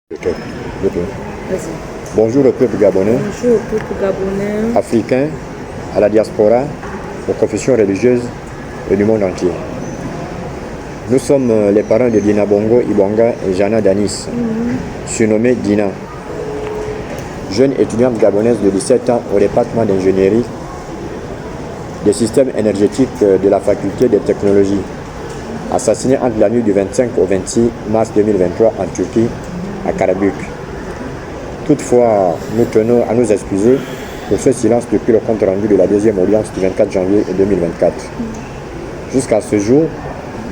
Ok. Bonjour au peuple gabonais. Bonjour au peuple gabonais. Africain, à la diaspora, aux confessions religieuses et du monde entier. Nous sommes les parents de Dina Bongo Ibonga et Jana Danis, surnommée Dina. Jeune étudiante gabonaise de 17 ans au département d'ingénierie des systèmes énergétiques de la faculté des technologies, assassinée entre la nuit du 25 au 26 mars 2023 en Turquie, à Karabük. Toutefois, nous tenons à nous excuser pour ce silence depuis le compte rendu de la deuxième audience du 24 janvier 2024. Jusqu'à ce jour,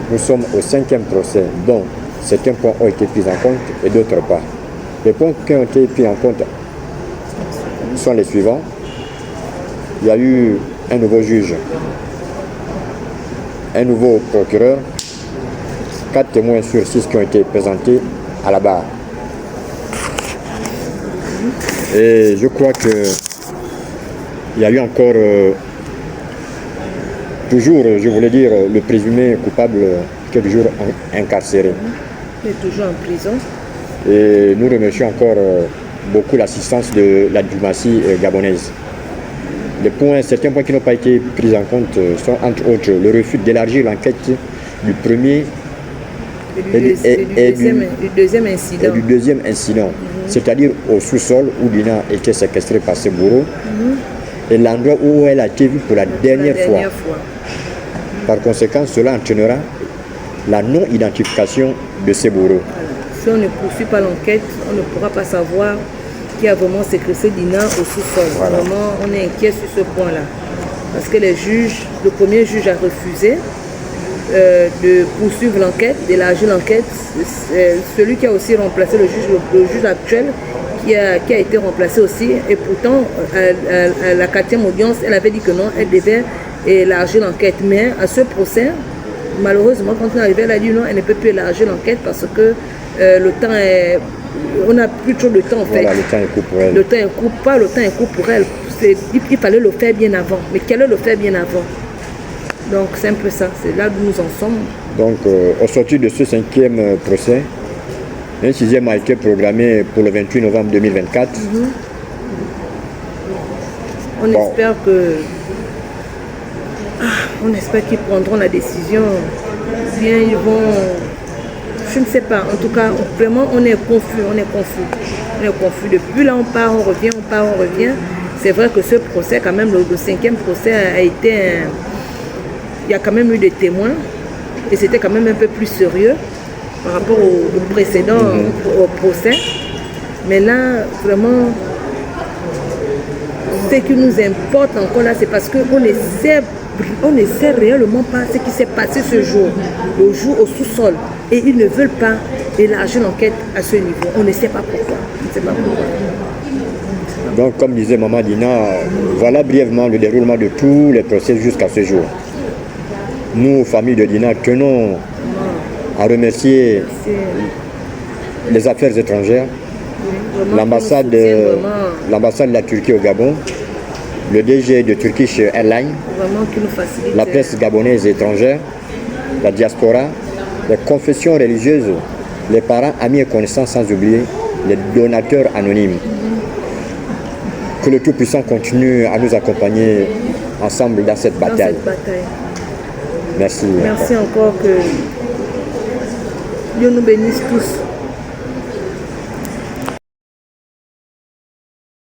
nous sommes au 5e procès, dont certains points ont été pris en compte et d'autres pas. Les points qui ont été pris en compte sont les suivants. Il y a eu un nouveau juge, un nouveau procureur, 4 témoins sur 6 qui ont été présentés à la barre. Et je crois que il y a eu encore, toujours, je voulais dire, le présumé coupable qui est toujours incarcéré. Il est toujours en prison. Et nous remercions encore beaucoup l'assistance de la diplomatie gabonaise. Certains points qui n'ont pas été pris en compte sont entre autres le refus d'élargir l'enquête du premier et du deuxième incident. C'est-à-dire au sous-sol où Dina était séquestrée par ses bourreaux et l'endroit où elle a été vue pour la dernière fois. Par conséquent, cela entraînera la non-identification de ses bourreaux. Si on ne poursuit pas l'enquête, on ne pourra pas savoir qui a vraiment séquestré Dina au sous-sol. Voilà. Vraiment, on est inquiet sur ce point-là. Parce que le premier juge a refusé de poursuivre l'enquête, d'élargir l'enquête. Celui qui a aussi remplacé le juge actuel, qui a été remplacé aussi. Et pourtant, à la 4e audience, elle avait dit que non, elle devait élargir l'enquête. Mais à ce procès, malheureusement, quand on est arrivé, elle a dit non, elle ne peut plus élargir l'enquête parce que le temps est... On n'a plus trop de temps en fait. Voilà, le temps est court pour elle. Le temps est court, pas le temps est court pour elle. Il fallait le faire bien avant. Mais quel est le faire bien avant? Donc c'est un peu ça, c'est là où nous en sommes. Donc au sortir de ce 5e procès, un 6e a été programmé pour le 28 novembre 2024. On espère que... on espère qu'ils prendront la décision. Bien, ils vont... Je ne sais pas, en tout cas, vraiment on est confus, on est confus. Depuis là on part, on revient. C'est vrai que ce procès, quand même, le 5e procès a été... Il y a quand même eu des témoins et c'était quand même un peu plus sérieux par rapport au précédent au procès. Mais là, vraiment, ce qui nous importe encore là, c'est parce qu'on ne sait réellement pas ce qui s'est passé ce jour, le jour au sous-sol. Et ils ne veulent pas élargir l'enquête à ce niveau. On ne sait pas pourquoi. Donc, comme disait Maman Dina, voilà brièvement le déroulement de tous les procès jusqu'à ce jour. Nous, famille de Dina, tenons à remercier les affaires étrangères, l'ambassade de la Turquie au Gabon, le DG de Turkish Airlines, la presse gabonaise et étrangère, la diaspora, les confessions religieuses, les parents, amis et connaissances, sans oublier les donateurs anonymes. Que le Tout-Puissant continue à nous accompagner ensemble dans cette bataille. Merci encore que Dieu nous bénisse tous.